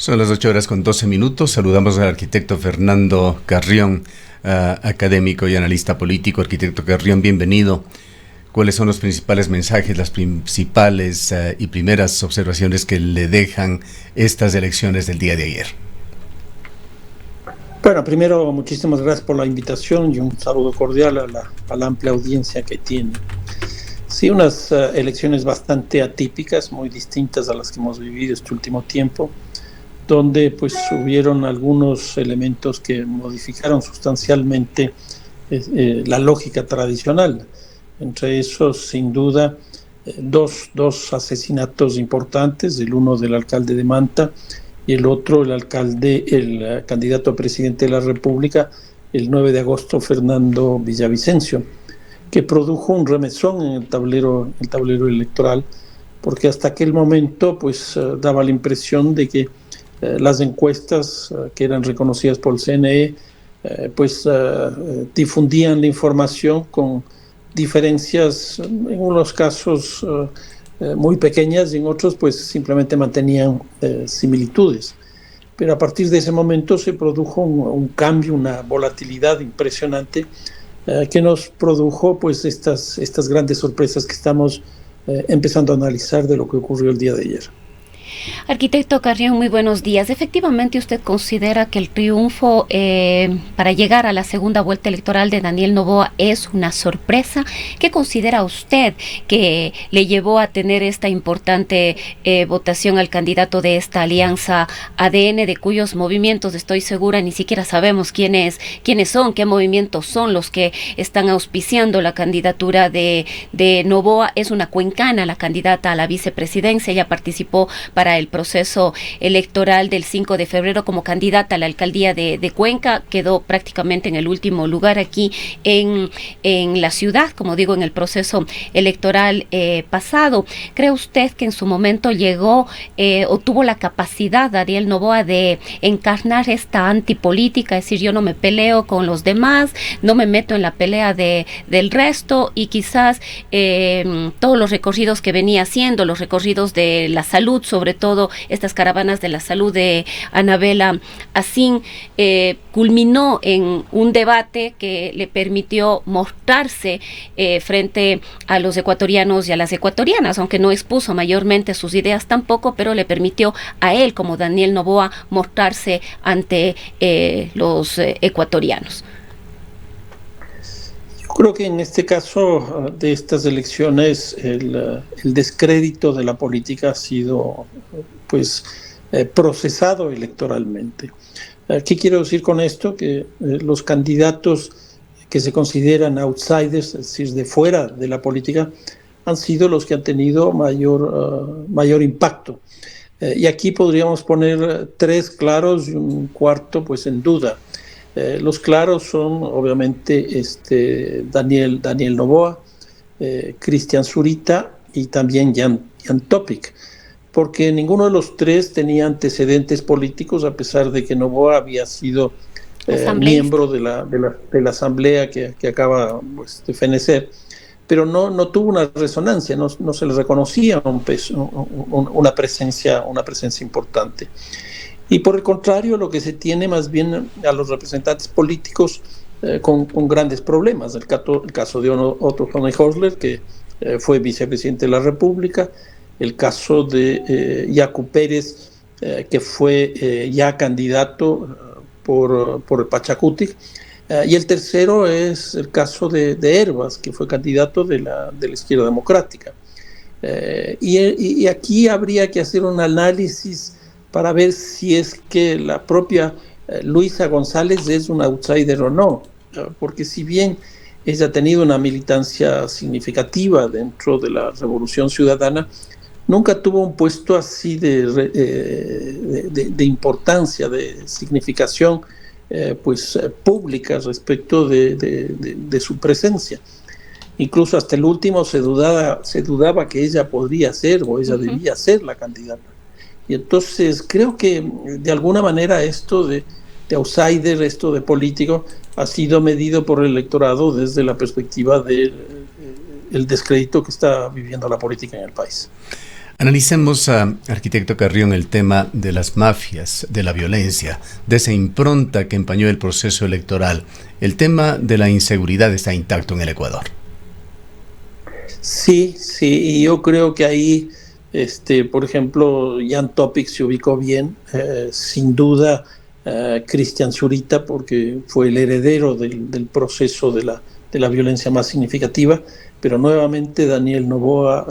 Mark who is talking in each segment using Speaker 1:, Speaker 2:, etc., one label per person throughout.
Speaker 1: Son las 8:12. Saludamos al arquitecto Fernando Carrión, académico y analista político. Arquitecto Carrión, bienvenido. ¿Cuáles son los principales mensajes, las principales y primeras observaciones que le dejan estas elecciones del día de ayer?
Speaker 2: Bueno, primero, muchísimas gracias por la invitación y un saludo cordial a la amplia audiencia que tiene. Sí, unas elecciones bastante atípicas, muy distintas a las que hemos vivido este último tiempo, donde pues hubieron algunos elementos que modificaron sustancialmente la lógica tradicional. Entre esos, sin duda, dos asesinatos importantes, el uno del alcalde de Manta y el otro el candidato a presidente de la República, el 9 de agosto, Fernando Villavicencio, que produjo un remesón en el tablero electoral, porque hasta aquel momento pues daba la impresión de que las encuestas que eran reconocidas por el CNE difundían la información con diferencias, en unos casos muy pequeñas y en otros pues simplemente mantenían similitudes. Pero a partir de ese momento se produjo un cambio, una volatilidad impresionante que nos produjo pues estas grandes sorpresas que estamos empezando a analizar de lo que ocurrió el día de ayer.
Speaker 3: Arquitecto Carrión, muy buenos días. Efectivamente, ¿usted considera que el triunfo para llegar a la segunda vuelta electoral de Daniel Noboa es una sorpresa? ¿Qué considera usted que le llevó a tener esta importante votación al candidato de esta alianza ADN, de cuyos movimientos, estoy segura, ni siquiera sabemos quiénes son, qué movimientos son los que están auspiciando la candidatura de Noboa? Es una cuencana la candidata a la vicepresidencia. Ella participó para el proceso electoral del 5 de febrero como candidata a la alcaldía de Cuenca. Quedó prácticamente en el último lugar aquí en la ciudad, como digo, en el proceso electoral pasado. ¿Cree usted que en su momento llegó o tuvo la capacidad Daniel Noboa de encarnar esta antipolítica? Es decir, yo no me peleo con los demás, no me meto en la pelea del resto, y quizás todos los recorridos que venía haciendo, los recorridos de la salud, sobre todo estas caravanas de la salud de Anabela Asín, culminó en un debate que le permitió mostrarse frente a los ecuatorianos y a las ecuatorianas, aunque no expuso mayormente sus ideas tampoco, pero le permitió a él, como Daniel Noboa, mostrarse ante los ecuatorianos.
Speaker 2: Creo que en este caso de estas elecciones el descrédito de la política ha sido procesado electoralmente. ¿Qué quiero decir con esto? Que los candidatos que se consideran outsiders, es decir, de fuera de la política, han sido los que han tenido mayor impacto. Y aquí podríamos poner tres claros y un cuarto pues en duda. Los claros son obviamente Daniel Noboa, Cristian Zurita y también Jan Topic, porque ninguno de los tres tenía antecedentes políticos, a pesar de que Noboa había sido miembro de la asamblea que acaba de fenecer, pero no tuvo una resonancia, no se le reconocía una presencia importante. Y por el contrario, lo que se tiene más bien a los representantes políticos con grandes problemas. El caso de Otto Honeyhorstler, que fue vicepresidente de la República, el caso de Yacu Pérez, que fue ya candidato por el Pachacutic, y el tercero es el caso de Hervas, que fue candidato de la Izquierda Democrática. Y aquí habría que hacer un análisis para ver si es que la propia Luisa González es una outsider o no, porque si bien ella ha tenido una militancia significativa dentro de la Revolución Ciudadana, nunca tuvo un puesto así de importancia, de significación pública respecto de su presencia. Incluso hasta el último se dudaba que ella podría ser o ella debía ser la candidata. Y entonces creo que de alguna manera esto de outsider, esto de político, ha sido medido por el electorado desde la perspectiva del descrédito que está viviendo la política en el país.
Speaker 1: Analicemos, arquitecto Carrión, el tema de las mafias, de la violencia, de esa impronta que empañó el proceso electoral. El tema de la inseguridad está intacto en el Ecuador.
Speaker 2: Sí, y yo creo que ahí, por ejemplo, Jan Topic se ubicó bien, sin duda, Cristian Zurita, porque fue el heredero del proceso de la violencia más significativa, pero nuevamente Daniel Noboa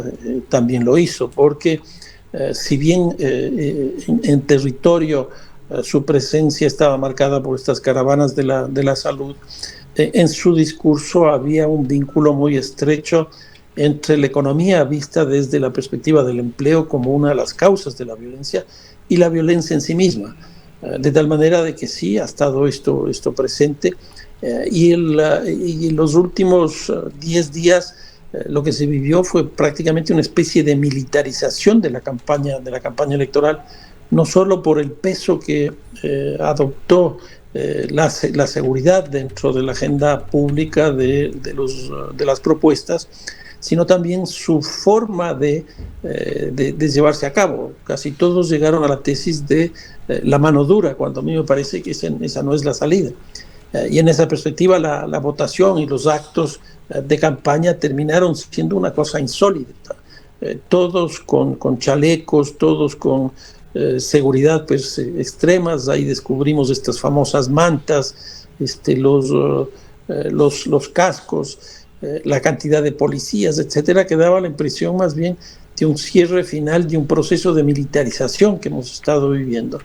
Speaker 2: también lo hizo, porque si bien en territorio su presencia estaba marcada por estas caravanas de la salud, en su discurso había un vínculo muy estrecho entre la economía vista desde la perspectiva del empleo como una de las causas de la violencia y la violencia en sí misma, de tal manera de que sí ha estado esto presente. Y en los últimos 10 días lo que se vivió fue prácticamente una especie de militarización de la campaña electoral, no solo por el peso que adoptó la seguridad dentro de la agenda pública de las propuestas, sino también su forma de llevarse a cabo. Casi todos llegaron a la tesis de la mano dura, cuando a mí me parece que esa no es la salida. Y en esa perspectiva la votación y los actos de campaña terminaron siendo una cosa insólita. Todos con chalecos, todos con seguridad pues, extremas. Ahí descubrimos estas famosas mantas, los cascos, la cantidad de policías, etcétera, que daba la impresión más bien de un cierre final de un proceso de militarización que hemos estado viviendo.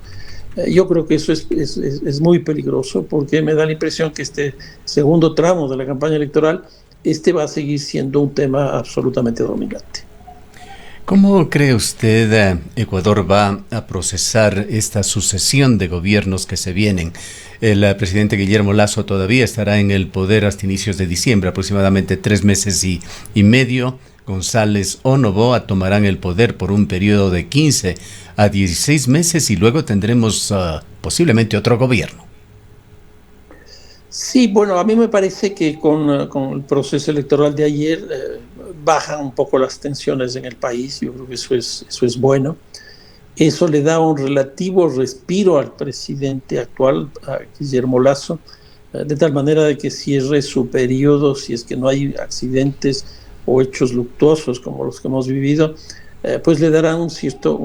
Speaker 2: Yo creo que eso es muy peligroso, porque me da la impresión que este segundo tramo de la campaña electoral va a seguir siendo un tema absolutamente dominante.
Speaker 1: ¿Cómo cree usted Ecuador va a procesar esta sucesión de gobiernos que se vienen? El presidente Guillermo Lasso todavía estará en el poder hasta inicios de diciembre, aproximadamente 3 meses y medio. González o Noboa tomarán el poder por un periodo de 15 a 16 meses y luego tendremos posiblemente otro gobierno.
Speaker 2: Sí, bueno, a mí me parece que con el proceso electoral de ayer bajan un poco las tensiones en el país. Yo creo que eso es bueno. Eso le da un relativo respiro al presidente actual, a Guillermo Lasso, de tal manera de que cierre su periodo, si es que no hay accidentes o hechos luctuosos como los que hemos vivido, pues le darán un cierto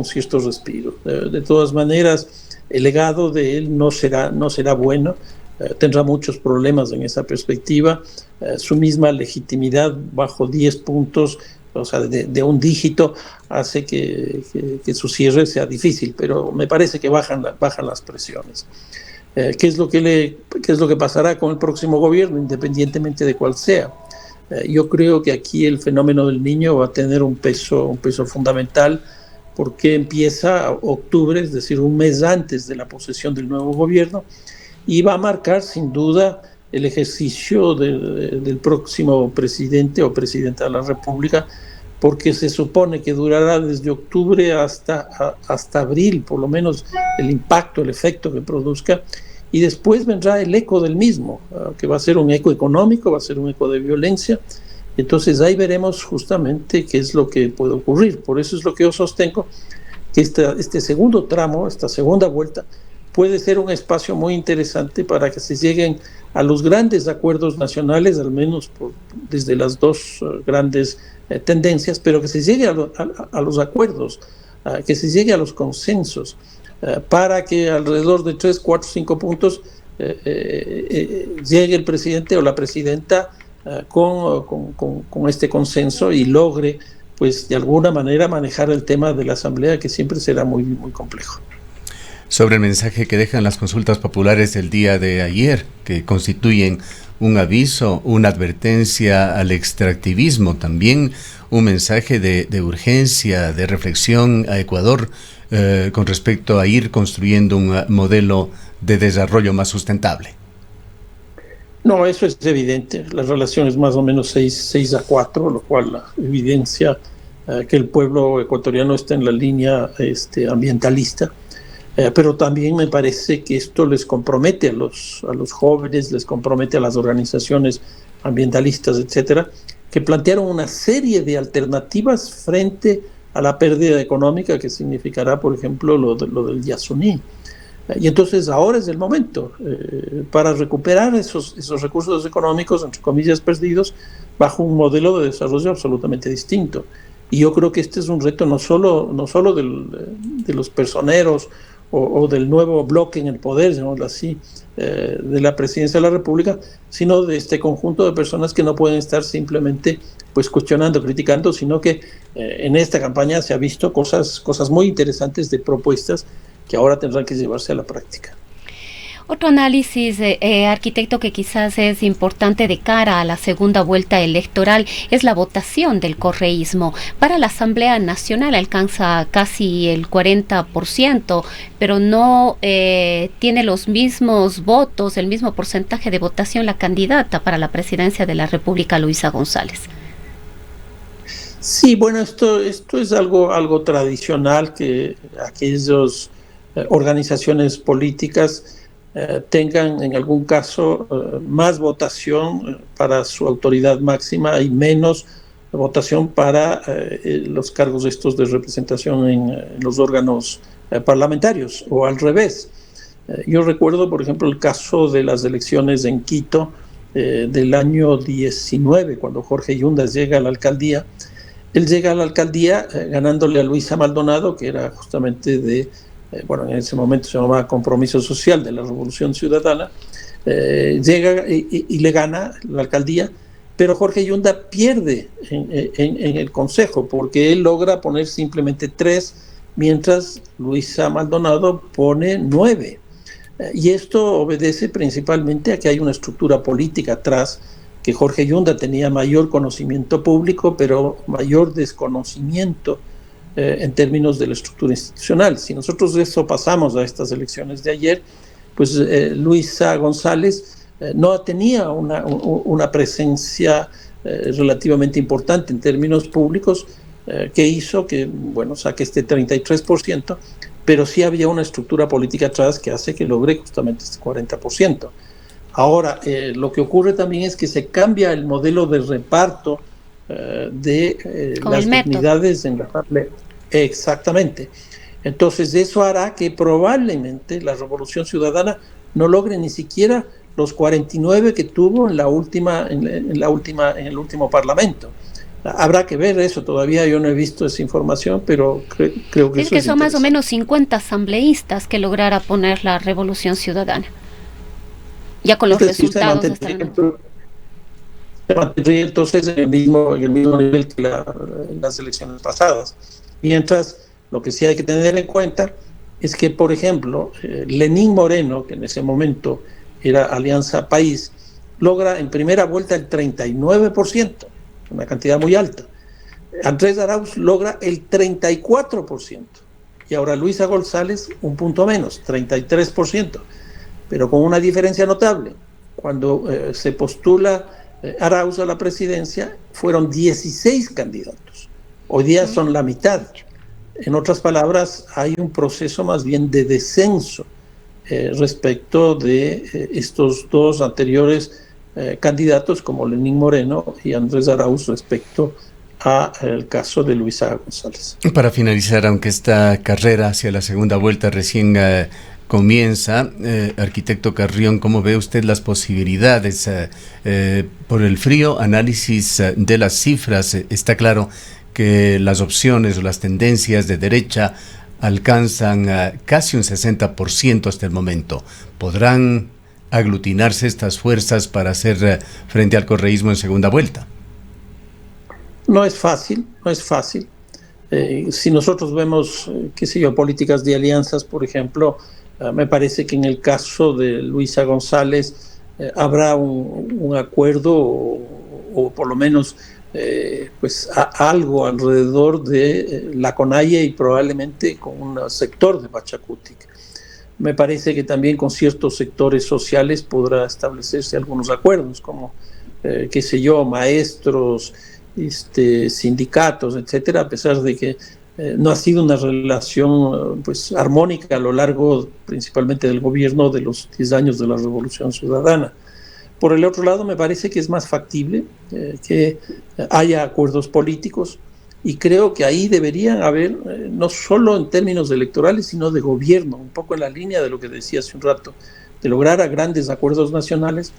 Speaker 2: respiro. De todas maneras, el legado de él no será bueno, tendrá muchos problemas en esa perspectiva. Su misma legitimidad bajo 10 puntos, o sea, de un dígito, hace que su cierre sea difícil, pero me parece que bajan las presiones. ¿Qué es lo que pasará con el próximo gobierno, independientemente de cuál sea? Yo creo que aquí el fenómeno del Niño va a tener un peso fundamental, porque empieza octubre, es decir, un mes antes de la posesión del nuevo gobierno, y va a marcar sin duda el ejercicio del próximo presidente o presidenta de la República, porque se supone que durará desde octubre hasta abril, por lo menos el impacto, el efecto que produzca, y después vendrá el eco del mismo, que va a ser un eco económico, va a ser un eco de violencia. Entonces ahí veremos justamente qué es lo que puede ocurrir. Por eso es lo que yo sostengo, que este segundo tramo, esta segunda vuelta, puede ser un espacio muy interesante para que se lleguen a los grandes acuerdos nacionales, al menos desde las dos grandes tendencias, pero que se llegue a los acuerdos, que se llegue a los consensos, para que alrededor de 3, 4, 5 puntos llegue el presidente o la presidenta con este consenso y logre, pues, de alguna manera manejar el tema de la asamblea, que siempre será muy, muy complejo.
Speaker 1: Sobre el mensaje que dejan las consultas populares del día de ayer, que constituyen un aviso, una advertencia al extractivismo, también un mensaje de urgencia, de reflexión a Ecuador con respecto a ir construyendo un modelo de desarrollo más sustentable.
Speaker 2: No, eso es evidente. La relación es más o menos 6-4, lo cual evidencia que el pueblo ecuatoriano está en la línea ambientalista. Pero también me parece que esto les compromete a los jóvenes, les compromete a las organizaciones ambientalistas, etcétera, que plantearon una serie de alternativas frente a la pérdida económica que significará, por ejemplo, lo del Yasuní. Y entonces ahora es el momento para recuperar esos recursos económicos, entre comillas, perdidos, bajo un modelo de desarrollo absolutamente distinto. Y yo creo que este es un reto no solo de los personeros o del nuevo bloque en el poder, llamémoslo así, de la presidencia de la República, sino de este conjunto de personas que no pueden estar simplemente pues cuestionando, criticando, sino que en esta campaña se ha visto cosas muy interesantes de propuestas que ahora tendrán que llevarse a la práctica.
Speaker 3: Otro análisis, arquitecto, que quizás es importante de cara a la segunda vuelta electoral es la votación del correísmo. Para la Asamblea Nacional alcanza casi el 40%, pero no tiene los mismos votos, el mismo porcentaje de votación la candidata para la presidencia de la República, Luisa González.
Speaker 2: Sí, bueno, esto es algo tradicional, que aquellas organizaciones políticas tengan en algún caso más votación para su autoridad máxima y menos votación para los cargos estos de representación en los órganos parlamentarios, o al revés. Yo recuerdo, por ejemplo, el caso de las elecciones en Quito del año 19, cuando Jorge Yundas llega a la alcaldía. Él llega a la alcaldía ganándole a Luisa Maldonado, que era justamente en ese momento se llamaba Compromiso Social de la Revolución Ciudadana. Llega y le gana la alcaldía, pero Jorge Yunda pierde en el Consejo, porque él logra poner simplemente 3, mientras Luisa Maldonado pone 9. Y esto obedece principalmente a que hay una estructura política atrás, que Jorge Yunda tenía mayor conocimiento público, pero mayor desconocimiento en términos de la estructura institucional. Si nosotros eso pasamos a estas elecciones de ayer, pues Luisa González no tenía una presencia relativamente importante en términos públicos, que hizo que, saque este 33%, pero sí había una estructura política atrás que hace que logre justamente este 40%. Ahora, lo que ocurre también es que se cambia el modelo de reparto de las dignidades en la Asamblea. Exactamente. Entonces, eso hará que probablemente la Revolución Ciudadana no logre ni siquiera los 49 que tuvo en el último Parlamento. Habrá que ver eso, todavía yo no he visto esa información, pero creo que
Speaker 3: es que son más o menos 50 asambleístas que lograra poner la Revolución Ciudadana. Ya con los resultados
Speaker 2: se mantendría entonces en el mismo nivel que las elecciones pasadas. Mientras, lo que sí hay que tener en cuenta es que, por ejemplo, Lenín Moreno, que en ese momento era Alianza País, logra en primera vuelta el 39%, una cantidad muy alta. Andrés Arauz logra el 34%, y ahora Luisa González un punto menos, 33%, pero con una diferencia notable. Cuando se postula Arauz a la presidencia, fueron 16 candidatos. Hoy día son la mitad. En otras palabras, hay un proceso más bien de descenso respecto de estos dos anteriores candidatos, como Lenín Moreno y Andrés Arauz, respecto al caso de Luisa González.
Speaker 1: Para finalizar, aunque esta carrera hacia la segunda vuelta recién comienza, arquitecto Carrión, ¿cómo ve usted las posibilidades? Por el frío análisis de las cifras, está claro que las opciones o las tendencias de derecha alcanzan casi un 60% hasta el momento. ¿Podrán aglutinarse estas fuerzas para hacer frente al correísmo en segunda vuelta?
Speaker 2: No es fácil. Si nosotros vemos, políticas de alianzas, por ejemplo, me parece que en el caso de Luisa González habrá un acuerdo o por lo menos algo alrededor de la CONAIE y probablemente con un sector de Pachacutic. Me parece que también con ciertos sectores sociales podrá establecerse algunos acuerdos, como, maestros, sindicatos, etcétera, a pesar de que no ha sido una relación armónica a lo largo principalmente del gobierno de los 10 años de la Revolución Ciudadana. Por el otro lado, me parece que es más factible que haya acuerdos políticos, y creo que ahí deberían haber, no solo en términos electorales, sino de gobierno, un poco en la línea de lo que decía hace un rato, de lograr a grandes acuerdos nacionales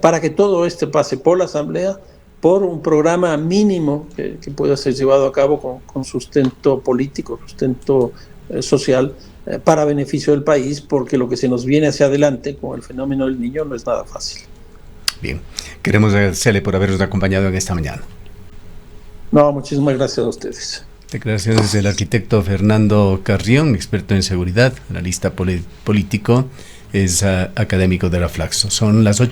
Speaker 2: para que todo esto pase por la Asamblea, por un programa mínimo que pueda ser llevado a cabo con sustento político, sustento social, para beneficio del país, porque lo que se nos viene hacia adelante con el fenómeno del Niño no es nada fácil.
Speaker 1: Bien, queremos agradecerle por habernos acompañado en esta mañana.
Speaker 2: No, muchísimas gracias a ustedes.
Speaker 1: Declaraciones del arquitecto Fernando Carrión, experto en seguridad, analista político, es académico de la Flaxo. Son las 8.